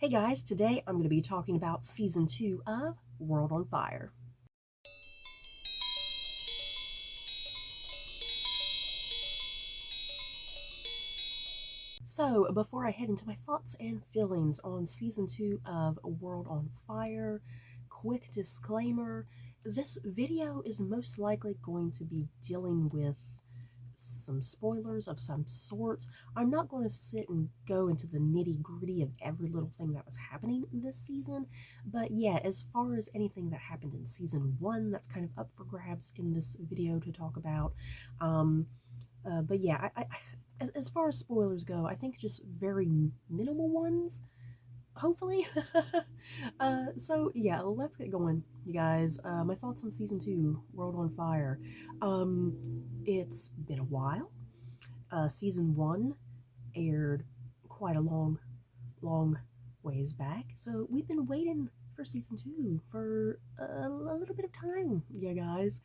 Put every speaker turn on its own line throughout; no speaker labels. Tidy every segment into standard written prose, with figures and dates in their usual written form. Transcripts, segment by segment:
Hey guys, today I'm going to be talking about Season 2 of World on Fire. So, before I head into my thoughts and feelings on Season 2 of World on Fire, quick disclaimer, this video is most likely going to be dealing with some spoilers of some sort. I'm not going to sit and go into the nitty-gritty of every little thing that was happening this season, but yeah, as far as anything that happened in Season 1, that's kind of up for grabs in this video to talk about. But yeah, as far as spoilers go, I think just very minimal ones, hopefully. So yeah, let's get going, you guys. My thoughts on Season 2, World on Fire. It's been a while. Season 1 aired quite a long ways back, so we've been waiting for Season 2 for a little bit of time, you guys.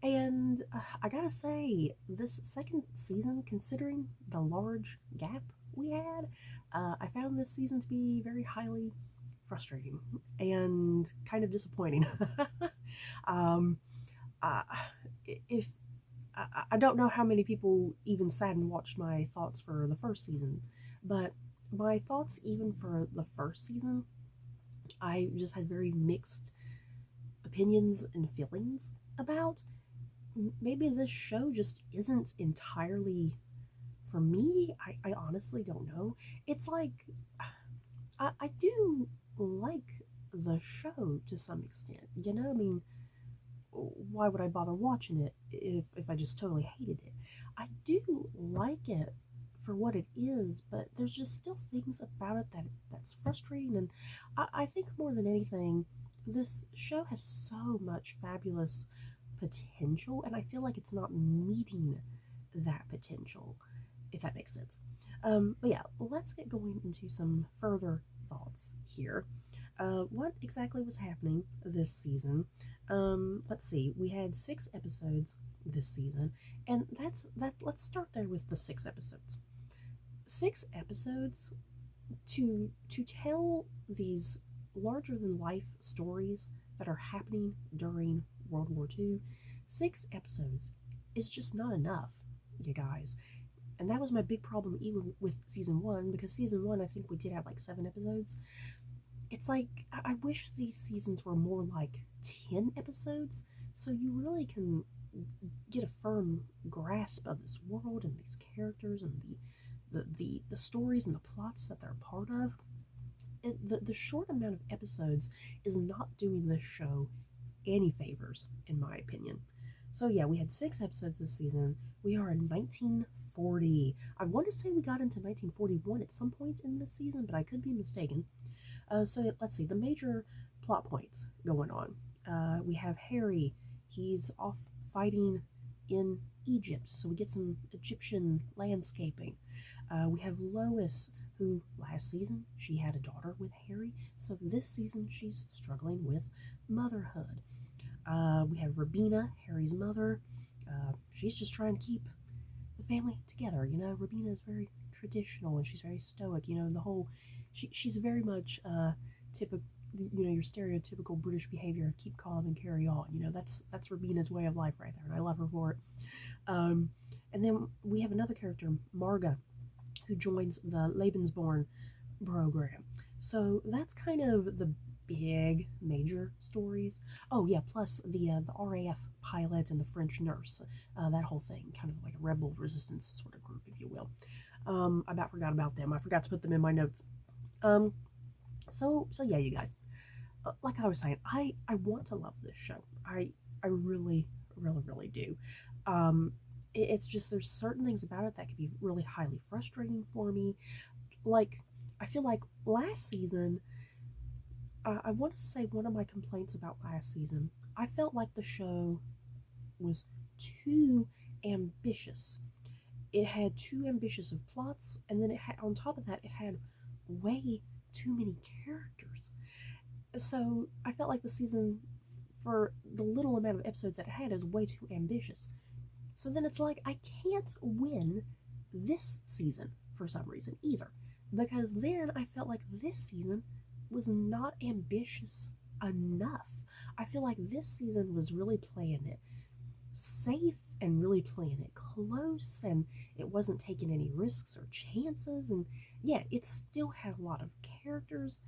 And I gotta say, this second season, considering the large gap we had, I found this season to be very highly frustrating and kind of disappointing. um, uh, if I don't know how many people even sat and watched my thoughts for the first season, but my thoughts even for the first season, I just had very mixed opinions and feelings about. Maybe this show just isn't entirely for me. I honestly don't know. It's like I do like the show to some extent, you know? I mean, why would I bother watching it if I just totally hated it? I do like it for what it is, but there's just still things about it that's frustrating, and I think more than anything, this show has so much fabulous potential, and I feel like it's not meeting that potential, if that makes sense. But yeah, let's get going into some further thoughts here. What exactly was happening this season? Let's see. We had 6 episodes this season, and that's that. Let's start there with the 6 episodes. 6 episodes to tell these larger than life stories that are happening during World War II. 6 episodes is just not enough, you guys. And that was my big problem even with season 1, because season 1 I think we did have like 7 episodes. It's like I wish these seasons were more like 10 episodes so you really can get a firm grasp of this world and these characters and the stories and the plots that they're a part of. The short amount of episodes is not doing this show any favors, in my opinion. So yeah, we had 6 episodes this season. We are in 1940. I want to say we got into 1941 at some point in this season, but I could be mistaken. So let's see, the major plot points going on. We have Harry. He's off fighting in Egypt, so we get some Egyptian landscaping. We have Lois, who last season she had a daughter with Harry, so this season she's struggling with motherhood. We have Rabina, Harry's mother. She's just trying to keep the family together. You know, Rabina is very traditional and she's very stoic. You know, the whole she's very much typical. You know, your stereotypical British behavior of keep calm and carry on. You know, that's Rabina's way of life right there, and I love her for it. And then we have another character, Marga, who joins the Lebensborn program. So that's kind of the big major stories. Oh yeah, plus the RAF pilot and the French nurse, that whole thing, kind of like a rebel resistance sort of group, if you will. I about forgot about them. I forgot to put them in my notes. So yeah, you guys. Like I was saying, I want to love this show. I really do. It's just there's certain things about it that can be really highly frustrating for me. Like I feel like last season, I want to say one of my complaints about last season, I felt like the show was too ambitious. It had too ambitious of plots, and then it had, on top of that, it had way too many characters. So I felt like the season, for the little amount of episodes that it had, is way too ambitious. So then it's like I can't win this season for some reason either. because then I felt like this season was not ambitious enough. I feel like this season was really playing it safe and really playing it close, and it wasn't taking any risks or chances. And yeah, it still had a lot of characters,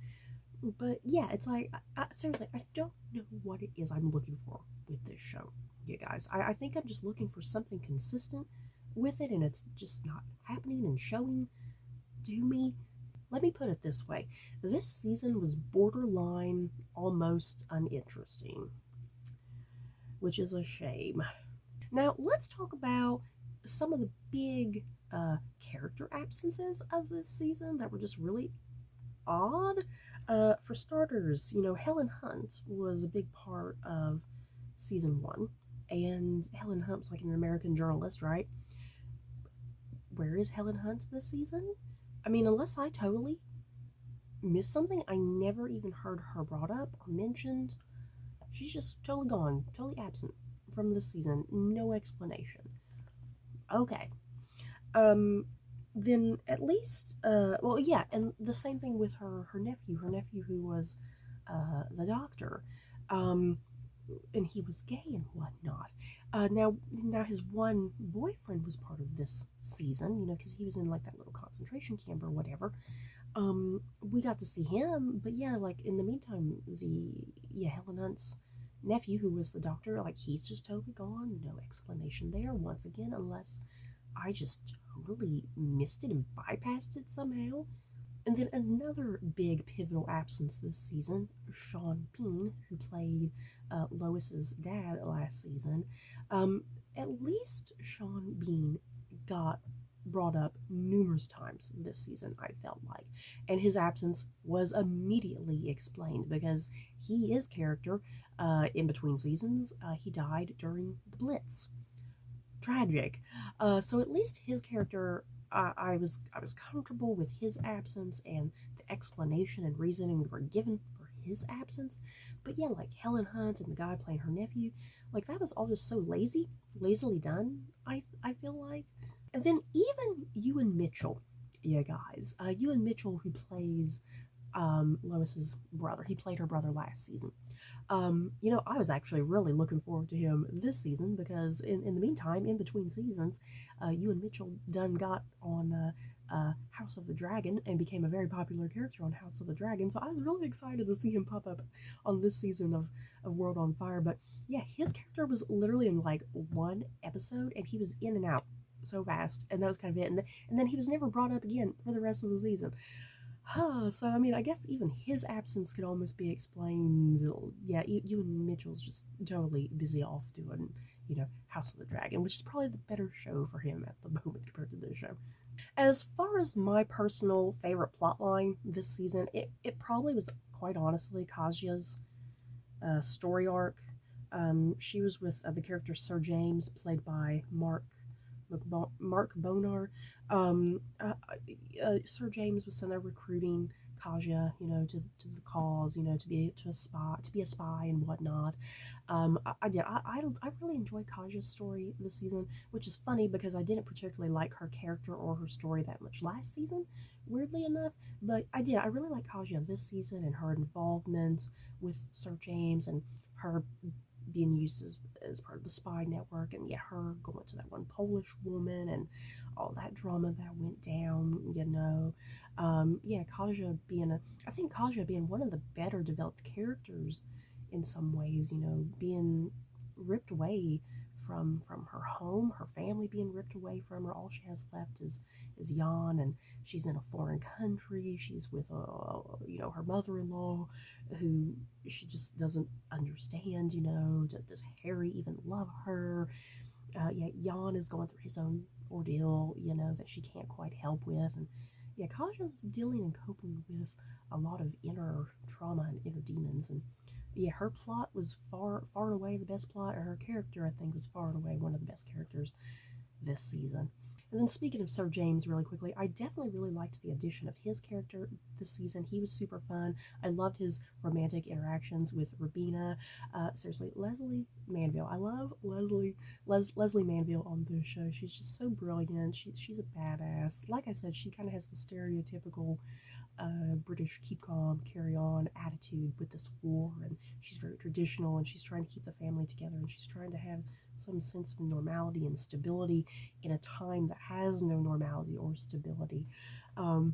but yeah, it's like, seriously, I don't know what it is I'm looking for with this show, you guys. I think I'm just looking for something consistent with it, and it's just not happening and showing to me. Let me put it this way: this season was borderline almost uninteresting, which is a shame. Now, let's talk about some of the big character absences of this season that were just really odd. For starters, Helen Hunt was a big part of season one, and Helen Hunt's like an American journalist, right? Where is Helen Hunt this season? I mean, unless I totally missed something, I never even heard her brought up or mentioned. She's just totally gone, totally absent from this season. No explanation. Okay. Then at least, well, yeah, and the same thing with her nephew who was the doctor. And he was gay and whatnot. Now his one boyfriend was part of this season, because he was in like that little concentration camp or whatever. We got to see him, but yeah, like in the meantime, Helen Hunt's nephew, who was the doctor, like he's just totally gone. No explanation there once again, unless I just totally missed it and bypassed it somehow. And then another big pivotal absence this season, Sean Bean, who played Lois's dad last season. At least Sean Bean got brought up numerous times this season, I felt like. And his absence was immediately explained because he is character in between seasons. He died during the Blitz. Tragic. So at least his character, I was comfortable with his absence and the explanation and reasoning were given for his absence. But yeah, like Helen Hunt and the guy playing her nephew, like that was all just so lazily done. I feel like. And then even Ewan Mitchell, yeah, guys, Ewan Mitchell, who plays Lois's brother, he played her brother last season. I was actually really looking forward to him this season because in the meantime, in between seasons, Ewan Mitchell done got on House of the Dragon and became a very popular character on House of the Dragon. So I was really excited to see him pop up on this season of World on Fire. But yeah, his character was literally in like one episode and he was in and out so fast, and that was kind of it. And then he was never brought up again for the rest of the season. So, I mean, I guess even his absence could almost be explained. Yeah, Ewan Mitchell's just totally busy off doing, House of the Dragon, which is probably the better show for him at the moment compared to this show. As far as my personal favorite plotline this season, it probably was, quite honestly, Kajia's story arc. She was with the character Sir James, played by Mark Bonar. Sir James was sent there recruiting Kaja, to the cause, to be a spy and whatnot. I really enjoyed Kaja's story this season, which is funny because I didn't particularly like her character or her story that much last season, weirdly enough. But I really like Kaja this season and her involvement with Sir James and her being used as part of the spy network, and her going to that one Polish woman and all that drama that went down, Kaja being I think Kaja being one of the better developed characters in some ways, being ripped away from her home, her family being ripped away from her. All she has left is Jan, and she's in a foreign country. She's with her mother-in-law, who she just doesn't understand. Does Harry even love her? Jan is going through his own ordeal, that she can't quite help with, and Kaja's dealing and coping with a lot of inner trauma and inner demons, and her plot was far and away the best plot, and her character, I think, was far and away one of the best characters this season. And then speaking of Sir James really quickly, I definitely really liked the addition of his character this season. He was super fun. I loved his romantic interactions with Robina. Seriously, Leslie Manville. I love Leslie Manville on this show. She's just so brilliant. She's a badass. Like I said, she kind of has the stereotypical British keep calm, carry on attitude with this war, and she's very traditional, and she's trying to keep the family together, and she's trying to have some sense of normality and stability in a time that has no normality or stability. I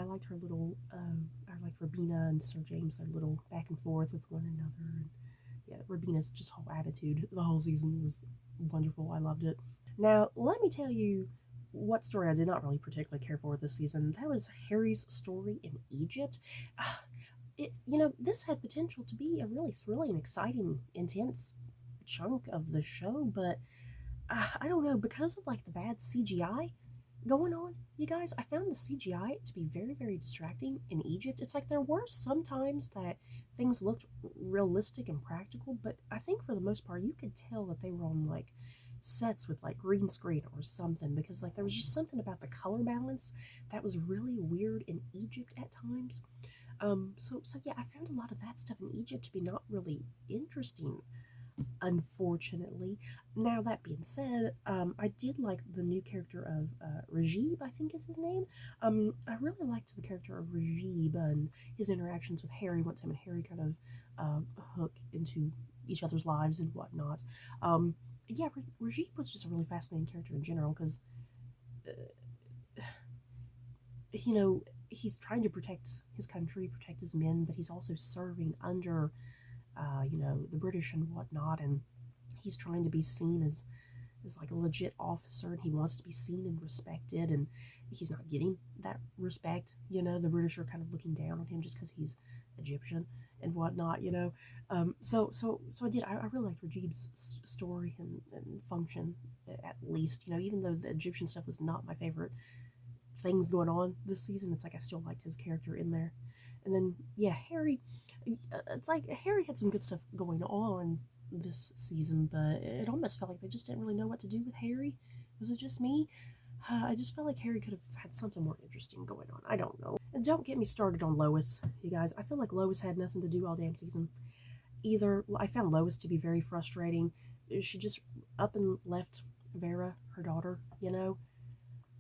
liked her little. I liked Robina and Sir James, their little back and forth with one another, and yeah, Robina's just whole attitude the whole season was wonderful. I loved it. Now, let me tell you what story I did not really particularly care for this season. That was Harry's story in Egypt. This had potential to be a really thrilling, exciting, intense chunk of the show, but I don't know, because of like the bad CGI going on, you guys, I found the CGI to be very, very distracting in Egypt. It's like there were some times that things looked realistic and practical, but I think for the most part, you could tell that they were on like sets with like green screen or something, because like there was just something about the color balance that was really weird in Egypt at times. So yeah, I found a lot of that stuff in Egypt to be not really interesting, unfortunately. Now, that being said, I did like the new character of Rajib, I think is his name. I really liked the character of Rajib and his interactions with Harry once him and Harry kind of hook into each other's lives and whatnot. Yeah, Rajib was just a really fascinating character in general because, you know, he's trying to protect his country, protect his men, but he's also serving under the British and whatnot, and he's trying to be seen as like a legit officer, and he wants to be seen and respected, and he's not getting that respect. The British are kind of looking down on him just because he's Egyptian and whatnot. So I really liked Rajib's story and function, at least. Even though the Egyptian stuff was not my favorite things going on this season, it's like I still liked his character in there. And then yeah, Harry, it's like Harry had some good stuff going on this season, but it almost felt like they just didn't really know what to do with Harry. Was it just me? I just felt like Harry could have had something more interesting going on. I don't know. And don't get me started on Lois, you guys. I feel like Lois had nothing to do all damn season. Either I found Lois to be very frustrating. She just up and left Vera, her daughter,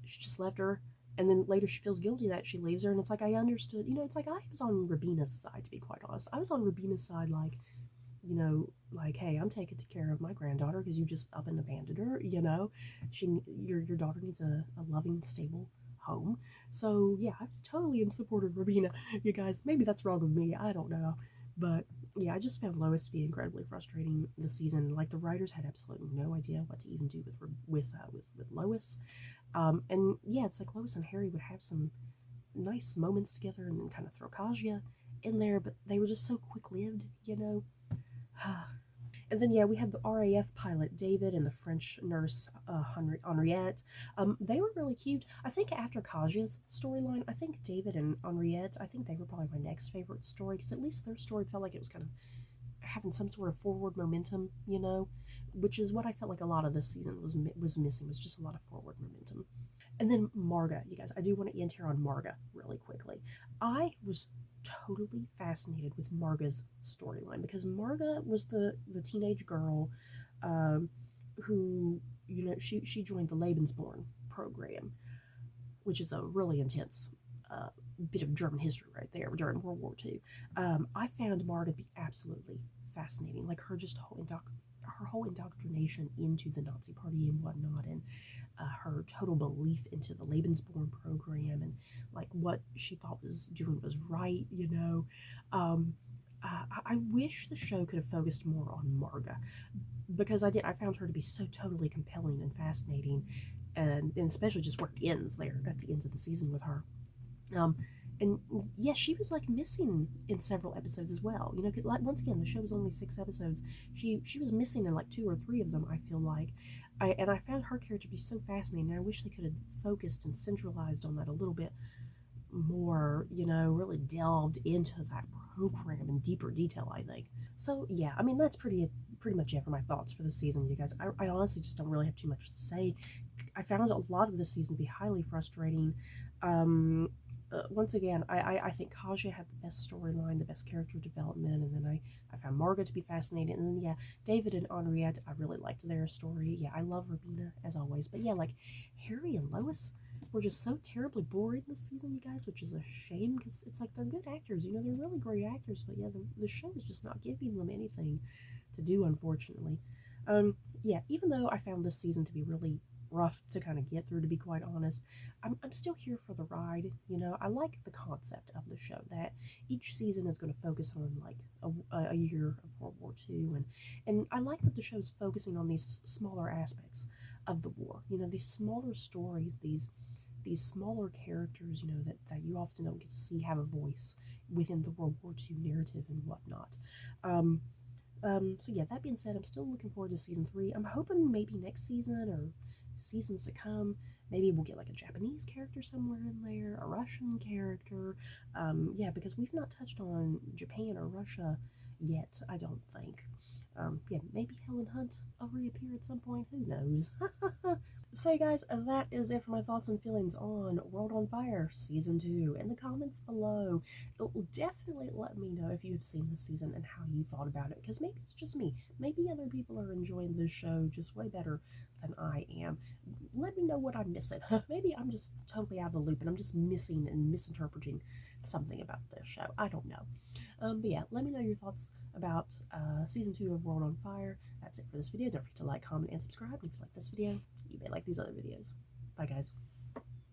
She just left her. And then later she feels guilty that she leaves her. And it's like I understood, it's like I was on Rubina's side, to be quite honest. I was on Rubina's side, like, hey, I'm taking care of my granddaughter because you just up and abandoned her, your daughter needs a loving, stable home. So yeah, I was totally in support of Rubina, you guys. Maybe that's wrong with me, I don't know. But yeah, I just found Lois to be incredibly frustrating this season. Like the writers had absolutely no idea what to even do with Lois. And yeah, it's like Lois and Harry would have some nice moments together and kind of throw Kaja in there, but they were just so quick-lived. And then yeah, we had the RAF pilot David and the French nurse Henriette. They were really cute. I think after Kaja's storyline, I think David and Henriette, I think they were probably my next favorite story, because at least their story felt like it was kind of having some sort of forward momentum, which is what I felt like a lot of this season was missing, was just a lot of forward momentum. And then Marga, you guys, I do want to end here on Marga really quickly. I was totally fascinated with Marga's storyline, because Marga was the teenage girl who, she joined the Lebensborn program, which is a really intense bit of German history right there during World War II. I found Marga to be absolutely fascinating, like her whole indoctrination into the Nazi Party and whatnot, and her total belief into the Lebensborn program, and like what she thought was doing was right. I wish the show could have focused more on Marga, because I found her to be so totally compelling and fascinating, and especially just where it ends there at the end of the season with her. And yes, she was like missing in several episodes as well. Like once again, the show was only 6 episodes. She was missing in like 2 or 3 of them, I feel like. I found her character to be so fascinating. I wish they could have focused and centralized on that a little bit more. Really delved into that program in deeper detail, I think. So yeah, I mean that's pretty much it for my thoughts for this season, you guys. I honestly just don't really have too much to say. I found a lot of this season to be highly frustrating. Once again, I think Kaja had the best storyline, the best character development, and then I found Marga to be fascinating. And then, yeah, David and Henriette, I really liked their story. Yeah, I love Rabina, as always. But yeah, like, Harry and Lois were just so terribly boring this season, you guys, which is a shame because it's like they're good actors. You know, they're really great actors. But yeah, the show is just not giving them anything to do, unfortunately. Yeah, even though I found this season to be really rough to kind of get through, to be quite honest, I'm still here for the ride. You know, I like the concept of the show that each season is going to focus on like a year of World War II, and I like that the show's focusing on these smaller aspects of the war. You know, these smaller stories, these smaller characters, you know, that you often don't get to see have a voice within the World War II narrative and whatnot. Um, so yeah, that being said, I'm still looking forward to season 3. I'm hoping maybe next season or seasons to come, maybe we'll get like a Japanese character somewhere in there, a Russian character. Yeah, because we've not touched on Japan or Russia yet, I don't think. Yeah, maybe Helen Hunt will reappear at some point. Who knows? So, guys, that is it for my thoughts and feelings on World on Fire Season 2. In the comments below, it will definitely let me know if you have seen this season and how you thought about it, because maybe it's just me. Maybe other people are enjoying this show just way better than I am. Let me know what I'm missing. Maybe I'm just totally out of the loop and I'm just missing and misinterpreting something about this show. I don't know. But yeah, let me know your thoughts about Season 2 of World on Fire. That's it for this video. Don't forget to like, comment, and subscribe. And if you like this video, you may like these other videos. Bye, guys.